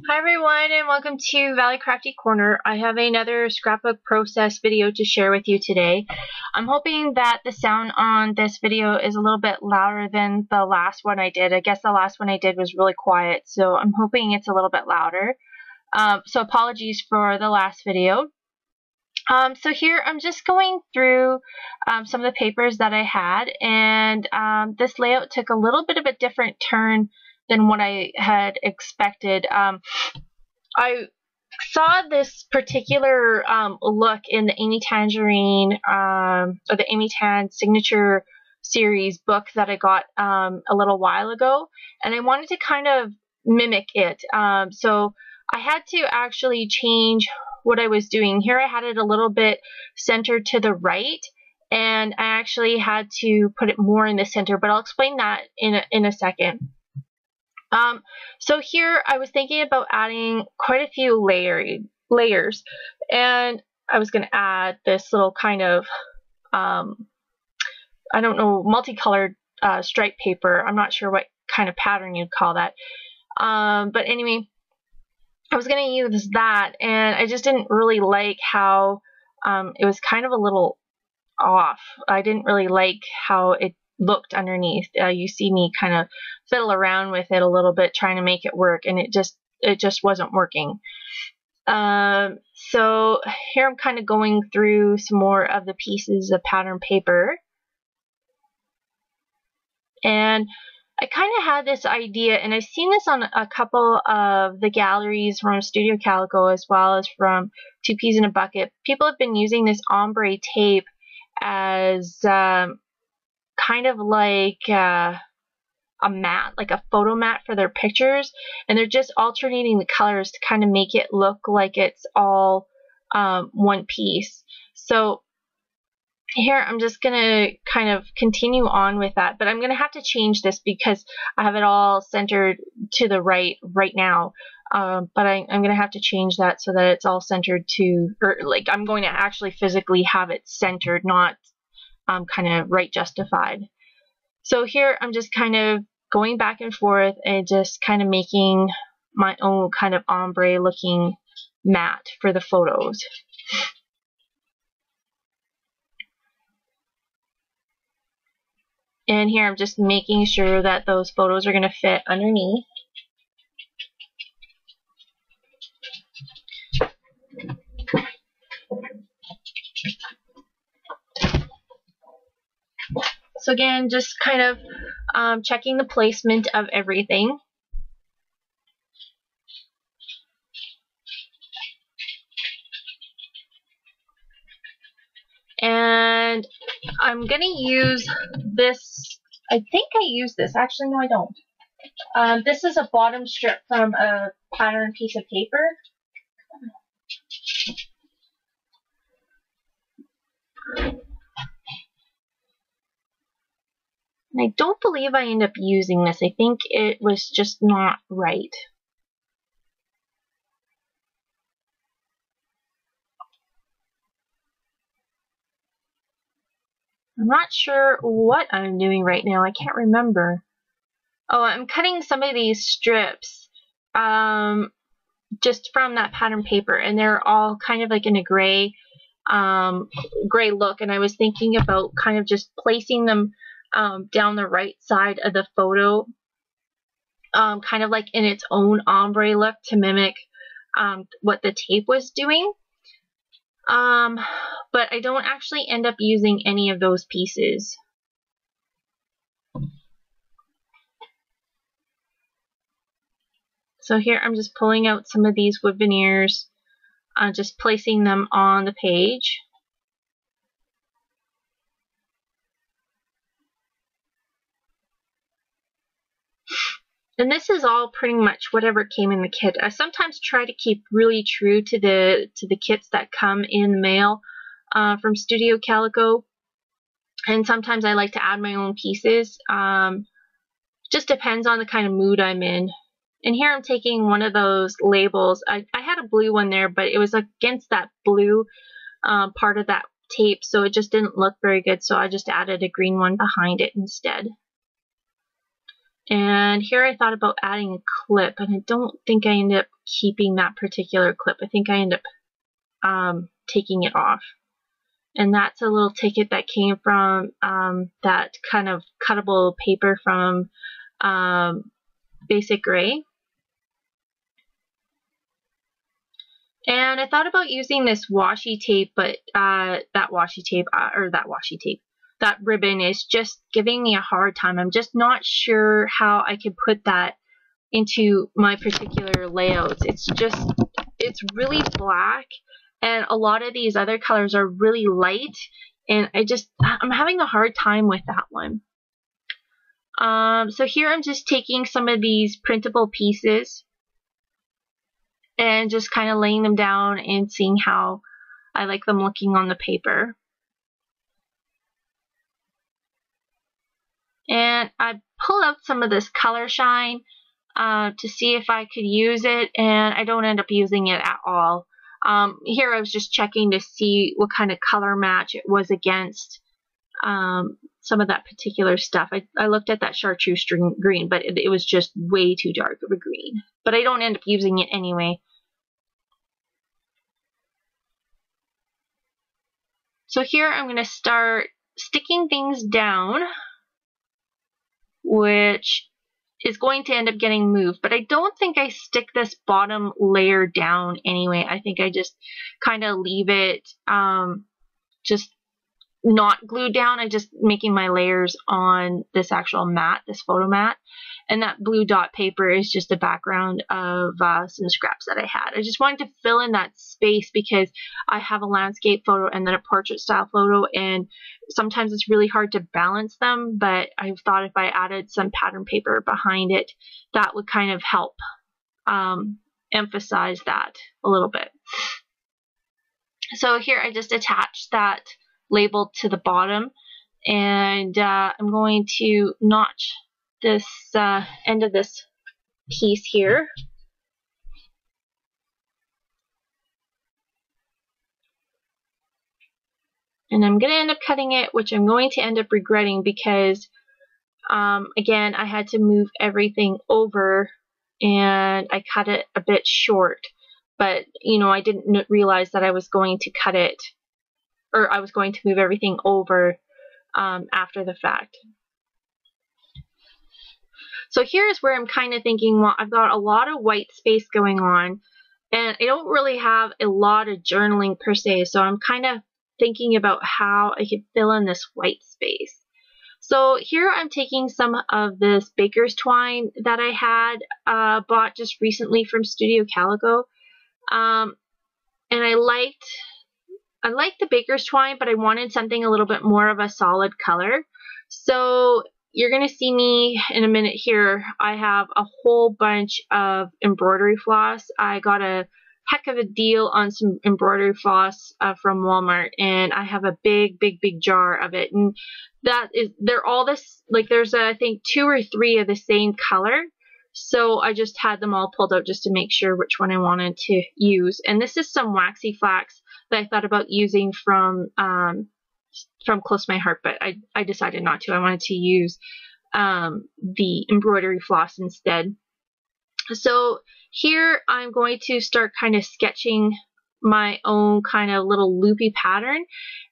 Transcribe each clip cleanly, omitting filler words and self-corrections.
Hi everyone, and welcome to Valley Crafty Corner. I have another scrapbook process video to share with you today. I'm hoping that the sound on this video is a little bit louder than the last one I did. I guess the last one I did was really quiet, so I'm hoping it's a little bit louder. So apologies for the last video. So here I'm just going through some of the papers that I had, and this layout took a little bit of a different turn than what I had expected. I saw this particular look in the Amy Tangerine or the Amy Tan Signature Series book that I got a little while ago, and I wanted to kind of mimic it. So I had to actually change what I was doing. Here I had it a little bit centered to the right, and I actually had to put it more in the center, but I'll explain that in a second. So here I was thinking about adding quite a few layers, and I was going to add this little kind of, I don't know, multicolored stripe paper. I'm not sure what kind of pattern you'd call that. But anyway, I was going to use that, and I just didn't really like how it was kind of a little off. I didn't really like how it looked underneath. You see me kind of fiddle around with it a little bit trying to make it work, and it just wasn't working. So here I'm kind of going through some more of the pieces of pattern paper, and I kind of had this idea, and I've seen this on a couple of the galleries from Studio Calico as well as from Two Peas in a Bucket. People have been using this ombre tape as kind of like a mat, like a photo mat for their pictures, and they're just alternating the colors to kind of make it look like it's all one piece. So here I'm just gonna kind of continue on with that, but I'm gonna have to change this because I have it all centered to the right now. But I'm gonna have to change that so that it's all centered to, or like I'm going to actually physically have it centered, not kind of right justified. So here I'm just kind of going back and forth and just kind of making my own kind of ombre looking mat for the photos. And here I'm just making sure that those photos are going to fit underneath. So again, just kind of checking the placement of everything. And I'm going to use this, I think I use this, actually no I don't. This is a bottom strip from a pattern piece of paper. And I don't believe I end up using this. I think it was just not right. I'm not sure what I'm doing right now. I can't remember. Oh, I'm cutting some of these strips just from that pattern paper, and they're all kind of like in a gray look, and I was thinking about kind of just placing them down the right side of the photo, kind of like in its own ombre look to mimic what the tape was doing. But I don't actually end up using any of those pieces. So here I'm just pulling out some of these wood veneers, just placing them on the page. And this is all pretty much whatever came in the kit. I sometimes try to keep really true to the kits that come in the mail from Studio Calico, and sometimes I like to add my own pieces. Just depends on the kind of mood I'm in. And here I'm taking one of those labels. I had a blue one there, but it was against that blue part of that tape, so it just didn't look very good, so I just added a green one behind it instead. And here I thought about adding a clip, and I don't think I ended up keeping that particular clip. I think I ended up taking it off. And that's a little ticket that came from that kind of cuttable paper from Basic Gray. And I thought about using this washi tape, but that ribbon is just giving me a hard time. I'm just not sure how I could put that into my particular layouts. It's really black, and a lot of these other colors are really light, and I'm having a hard time with that one. So here I'm just taking some of these printable pieces and just kind of laying them down and seeing how I like them looking on the paper. And I pull out some of this color shine to see if I could use it, and I don't end up using it at all. Here I was just checking to see what kind of color match it was against some of that particular stuff. I looked at that chartreuse green, but it was just way too dark of a green. But I don't end up using it anyway. So here I'm going to start sticking things down, which is going to end up getting moved. But I don't think I stick this bottom layer down anyway. I think I just kind of leave it just not glued down. I'm just making my layers on this actual mat, this photo mat. And that blue dot paper is just a background of some scraps that I had. I just wanted to fill in that space because I have a landscape photo and then a portrait style photo, and sometimes it's really hard to balance them, but I thought if I added some pattern paper behind it, that would kind of help emphasize that a little bit. So here I just attached that label to the bottom, and I'm going to notch this end of this piece here. And I'm going to end up cutting it, which I'm going to end up regretting because, again, I had to move everything over and I cut it a bit short. But, you know, I didn't realize that I was going to cut it, or I was going to move everything over after the fact. So here's where I'm kind of thinking, well, I've got a lot of white space going on, and I don't really have a lot of journaling per se, so I'm kind of thinking about how I could fill in this white space. So here I'm taking some of this baker's twine that I had bought just recently from Studio Calico, and I liked the baker's twine, but I wanted something a little bit more of a solid color. So you're going to see me in a minute here. I have a whole bunch of embroidery floss. I got a heck of a deal on some embroidery floss from Walmart, and I have a big jar of it. And they're all this, like there's I think 2 or 3 of the same color. So I just had them all pulled out just to make sure which one I wanted to use. And this is some waxy flax that I thought about using from Close My Heart, but I decided not to. I wanted to use the embroidery floss instead. So here I'm going to start kind of sketching my own kind of little loopy pattern,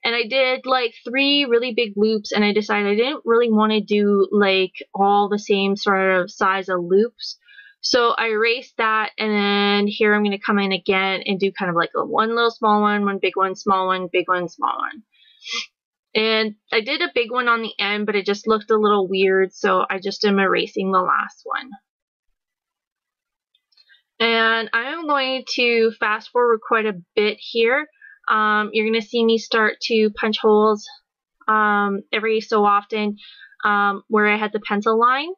and I did like 3 really big loops, and I decided I didn't really want to do like all the same sort of size of loops. So I erased that, and then here I'm going to come in again and do kind of like one little small one, one big one, small one, big one, small one. And I did a big one on the end, but it just looked a little weird, so I just am erasing the last one. And I'm going to fast forward quite a bit here. You're going to see me start to punch holes every so often where I had the pencil line.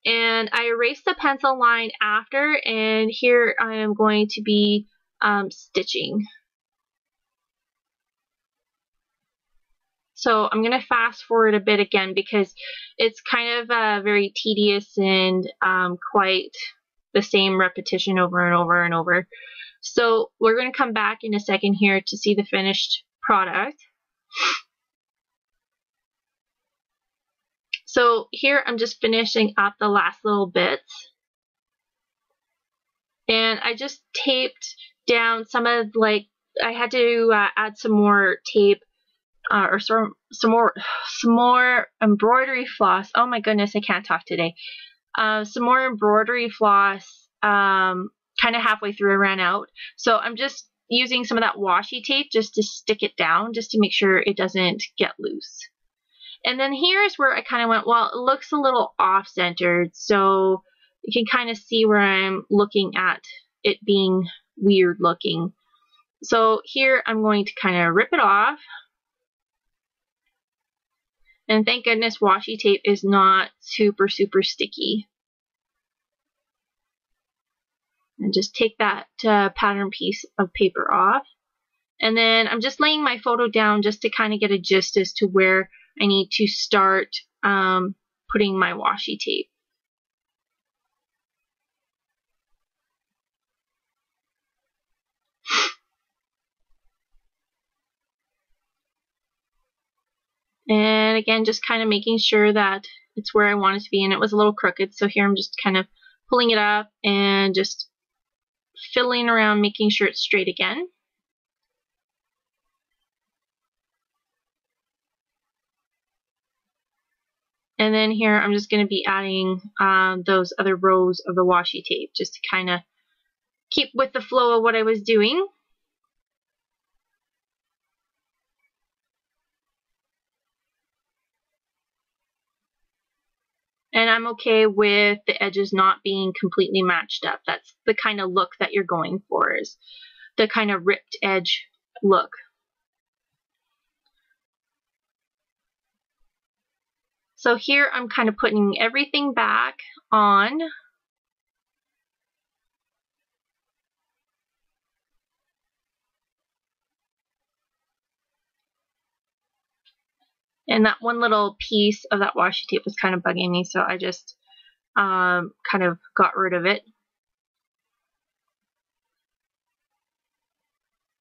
And I erased the pencil line after, and here I am going to be stitching. So I'm going to fast forward a bit again because it's kind of very tedious and quite the same repetition over and over and over. So we're going to come back in a second here to see the finished product. So here I'm just finishing up the last little bits. And I just taped down some of, like, I had to add some more tape or some more embroidery floss. Oh my goodness, I can't talk today. Some more embroidery floss kind of halfway through. I ran out. So I'm just using some of that washi tape just to stick it down, just to make sure it doesn't get loose. And then here's where I kind of went, well, it looks a little off-centered, so you can kind of see where I'm looking at it being weird looking. So here I'm going to kind of rip it off. And thank goodness washi tape is not super sticky. And just take that pattern piece of paper off. And then I'm just laying my photo down just to kind of get a gist as to where I need to start putting my washi tape. And again, just kind of making sure that it's where I want it to be. And it was a little crooked, so here I'm just kind of pulling it up and just fiddling around, making sure it's straight again. And then here I'm just going to be adding those other rows of the washi tape just to kind of keep with the flow of what I was doing. And I'm okay with the edges not being completely matched up. That's the kind of look that you're going for, is the kind of ripped edge look. So here I'm kind of putting everything back on. And that one little piece of that washi tape was kind of bugging me, so I just kind of got rid of it.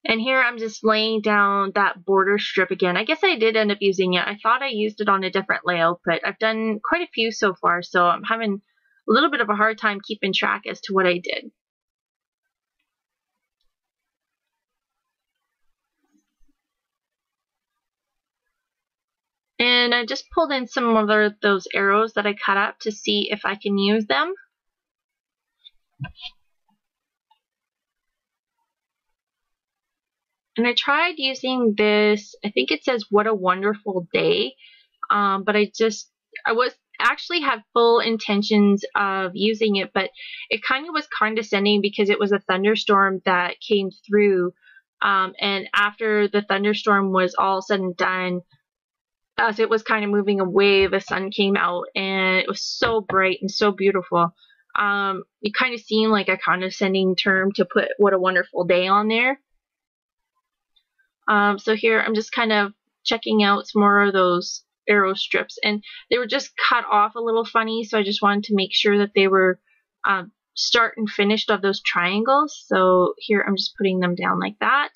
And here I'm just laying down that border strip again. I guess I did end up using it. I thought I used it on a different layout, but I've done quite a few so far, so I'm having a little bit of a hard time keeping track as to what I did. And I just pulled in some of those arrows that I cut up to see if I can use them. And I tried using this, I think it says "What a Wonderful Day," but I was actually had full intentions of using it, but it kind of was condescending because it was a thunderstorm that came through, and after the thunderstorm was all said and done, as it was kind of moving away, the sun came out, and it was so bright and so beautiful. It kind of seemed like a condescending term to put "What a Wonderful Day" on there. So here I'm just kind of checking out some more of those arrow strips, and they were just cut off a little funny, so I just wanted to make sure that they were start and finished of those triangles. So here I'm just putting them down like that.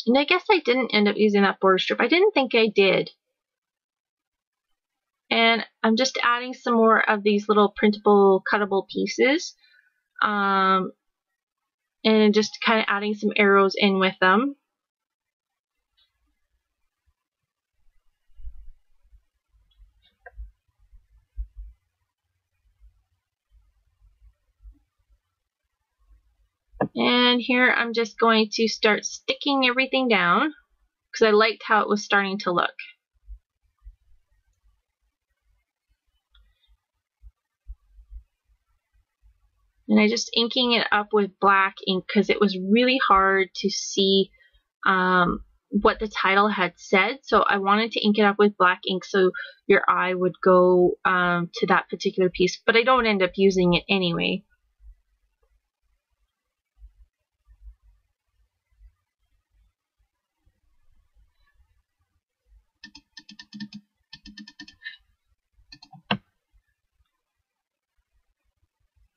And I guess I didn't end up using that border strip. I didn't think I did. And I'm just adding some more of these little printable, cuttable pieces. And just kind of adding some arrows in with them. And here I'm just going to start sticking everything down because I liked how it was starting to look. And I just inking it up with black ink because it was really hard to see what the title had said. So I wanted to ink it up with black ink so your eye would go to that particular piece. But I don't end up using it anyway.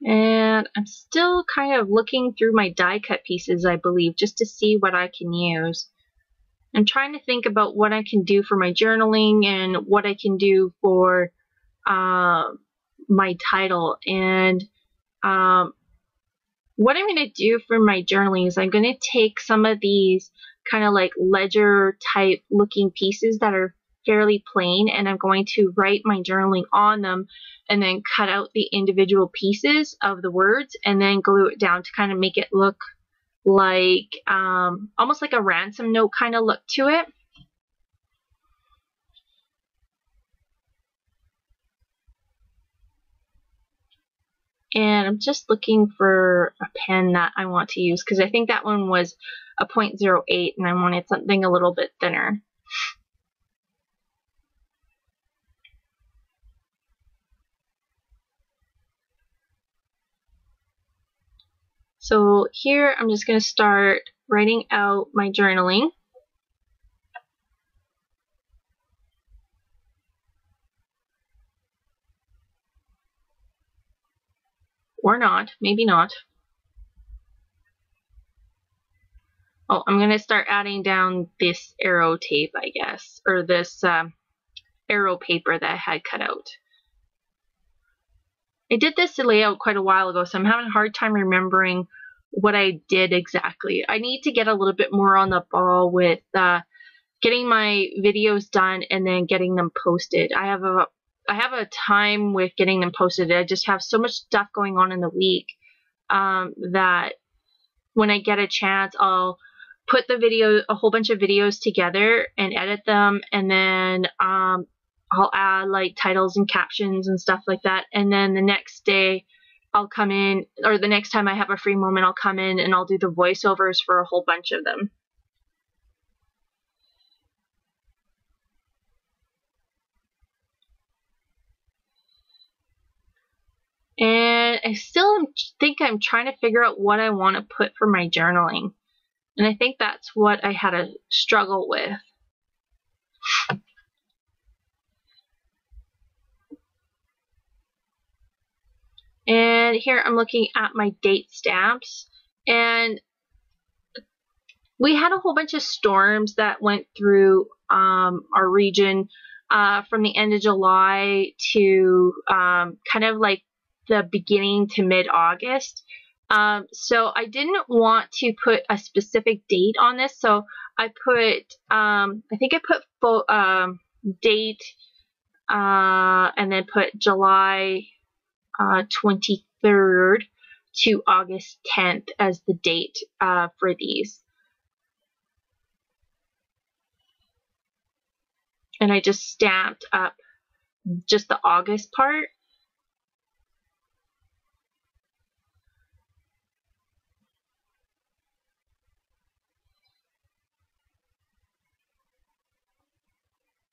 And I'm still kind of looking through my die cut pieces, I believe, just to see what I can use. I'm trying to think about what I can do for my journaling and what I can do for my title. And what I'm going to do for my journaling is I'm going to take some of these kind of like ledger type looking pieces that are fairly plain, and I'm going to write my journaling on them and then cut out the individual pieces of the words and then glue it down to kind of make it look like almost like a ransom note kind of look to it. And I'm just looking for a pen that I want to use because I think that one was a 0.08 and I wanted something a little bit thinner. So here I'm just going to start writing out my journaling. Or not, maybe not. Oh, I'm going to start adding down this arrow tape, I guess, or this arrow paper that I had cut out. I did this layout quite a while ago, so I'm having a hard time remembering what I did exactly. I need to get a little bit more on the ball with getting my videos done and then getting them posted. I have a time with getting them posted. I just have so much stuff going on in the week that when I get a chance, I'll put a whole bunch of videos together and edit them, and then I'll add like titles and captions and stuff like that. And then the next day I'll come in, or the next time I have a free moment, I'll come in and I'll do the voiceovers for a whole bunch of them. And I still think I'm trying to figure out what I want to put for my journaling. And I think that's what I had a struggle with. And here I'm looking at my date stamps. And we had a whole bunch of storms that went through our region from the end of July to kind of like the beginning to mid-August. So I didn't want to put a specific date on this, so I put, I think I put date and then put July 23rd to August 10th as the date for these. And I just stamped up just the August part.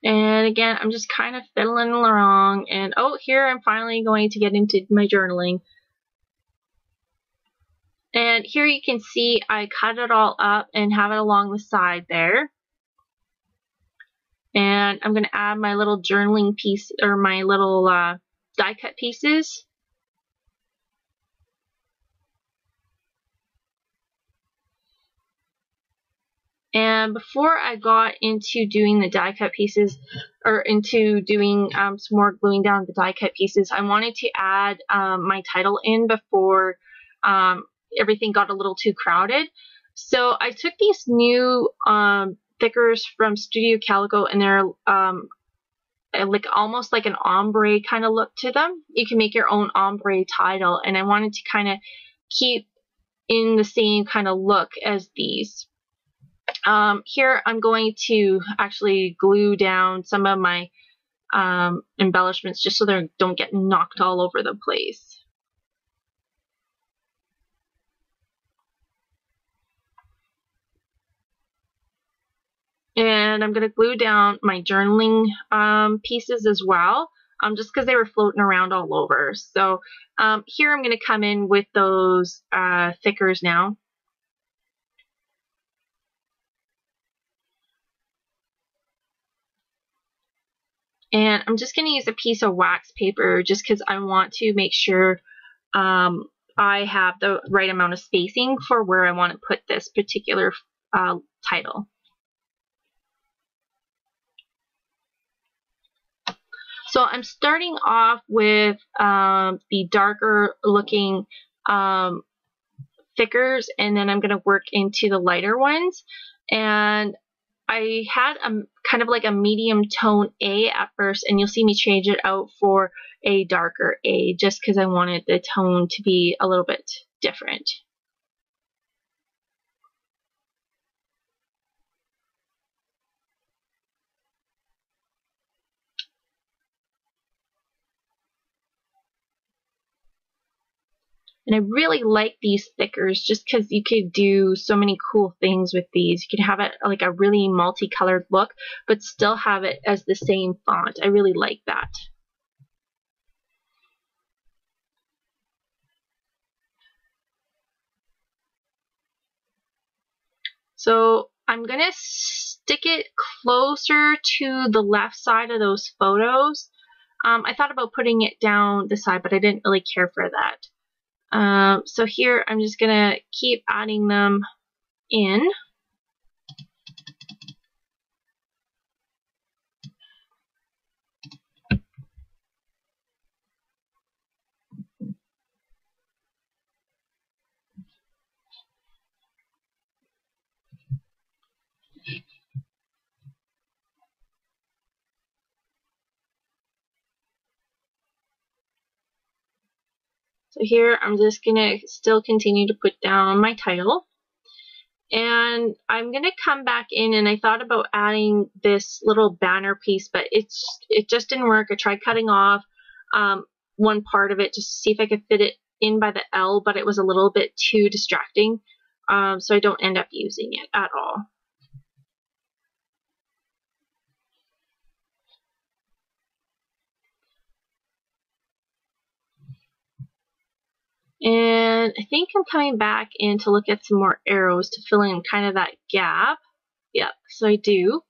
And again, I'm just kind of fiddling along. And oh, here I'm finally going to get into my journaling. And here you can see I cut it all up and have it along the side there. And I'm going to add my little journaling piece, or my little die cut pieces. And before I got into doing the die cut pieces, or into doing some more gluing down the die cut pieces, I wanted to add my title in before everything got a little too crowded. So I took these new thickers from Studio Calico, and they're like almost like an ombre kind of look to them. You can make your own ombre title, and I wanted to kind of keep in the same kind of look as these. Here I'm going to actually glue down some of my embellishments just so they don't get knocked all over the place. And I'm going to glue down my journaling pieces as well, just because they were floating around all over. So here I'm going to come in with those thickers now. And I'm just going to use a piece of wax paper just because I want to make sure I have the right amount of spacing for where I want to put this particular title. So I'm starting off with the darker looking thickers, and then I'm going to work into the lighter ones. And I had a kind of like a medium tone A at first, and you'll see me change it out for a darker A just because I wanted the tone to be a little bit different. And I really like these thickers just because you could do so many cool things with these. You could have it like a really multicolored look, but still have it as the same font. I really like that. So I'm going to stick it closer to the left side of those photos. I thought about putting it down the side, but I didn't really care for that. So here I'm just going to keep adding them in. So here I'm just going to still continue to put down my title. And I'm going to come back in, and I thought about adding this little banner piece, but it just didn't work. I tried cutting off one part of it just to see if I could fit it in by the L, but it was a little bit too distracting, so I don't end up using it at all. And I think I'm coming back in to look at some more arrows to fill in kind of that gap. Yep, so I do.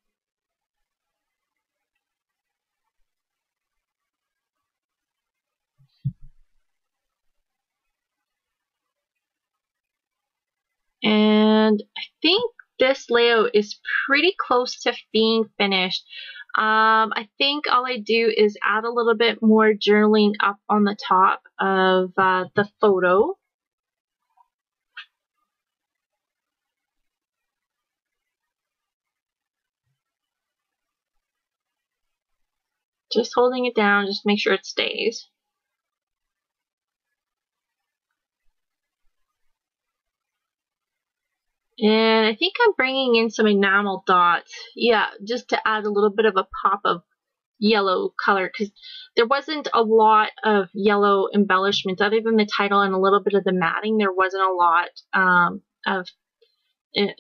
And I think this layout is pretty close to being finished. I think all I do is add a little bit more journaling up on the top of the photo. Just holding it down, just make sure it stays. And I think I'm bringing in some enamel dots. Yeah, just to add a little bit of a pop of yellow color, because there wasn't a lot of yellow embellishments other than the title and a little bit of the matting. There wasn't a lot of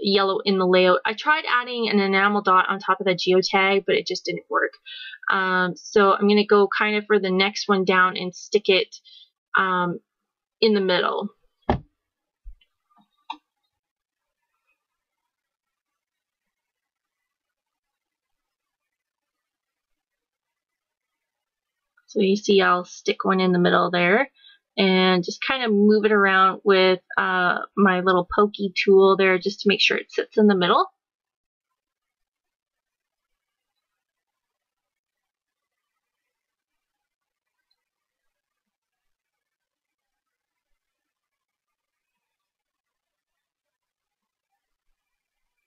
yellow in the layout. I tried adding an enamel dot on top of the geotag, but it just didn't work. So I'm going to go kind of for the next one down and stick it in the middle. So you see I'll stick one in the middle there and just kind of move it around with my little pokey tool there just to make sure it sits in the middle.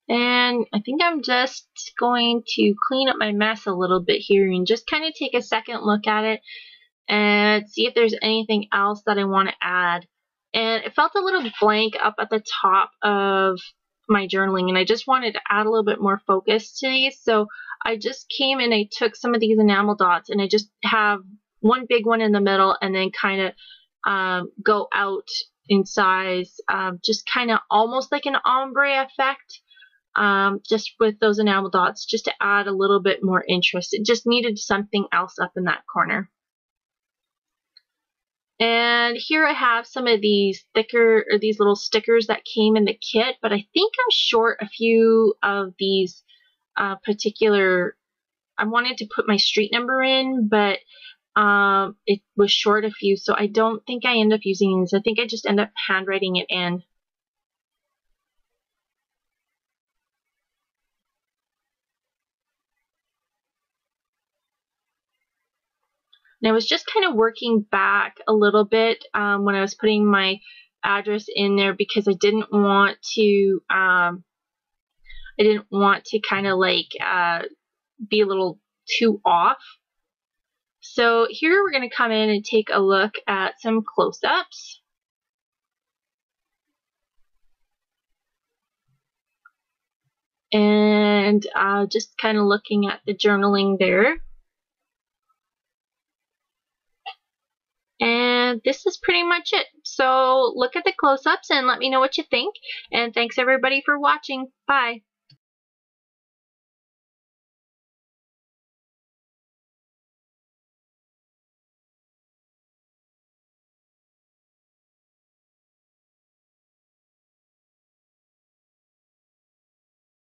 And I think I'm just going to clean up my mess a little bit here and just kind of take a second look at it and see if there's anything else that I want to add. And it felt a little blank up at the top of my journaling, and I just wanted to add a little bit more focus to these. So I just came and I took some of these enamel dots and I just have one big one in the middle and then kind of go out in size, just kind of almost like an ombre effect. Just with those enamel dots, just to add a little bit more interest. It just needed something else up in that corner. And here I have some of these thicker, or these little stickers that came in the kit, but I think I'm short a few of these particular, I wanted to put my street number in, but it was short a few, so I don't think I end up using these. I think I just end up handwriting it in. And I was just kind of working back a little bit when I was putting my address in there, because I didn't want to kind of like be a little too off. So here we're going to come in and take a look at some close-ups. And just kind of looking at the journaling there. And this is pretty much it. So look at the close-ups and let me know what you think. And thanks everybody for watching. Bye.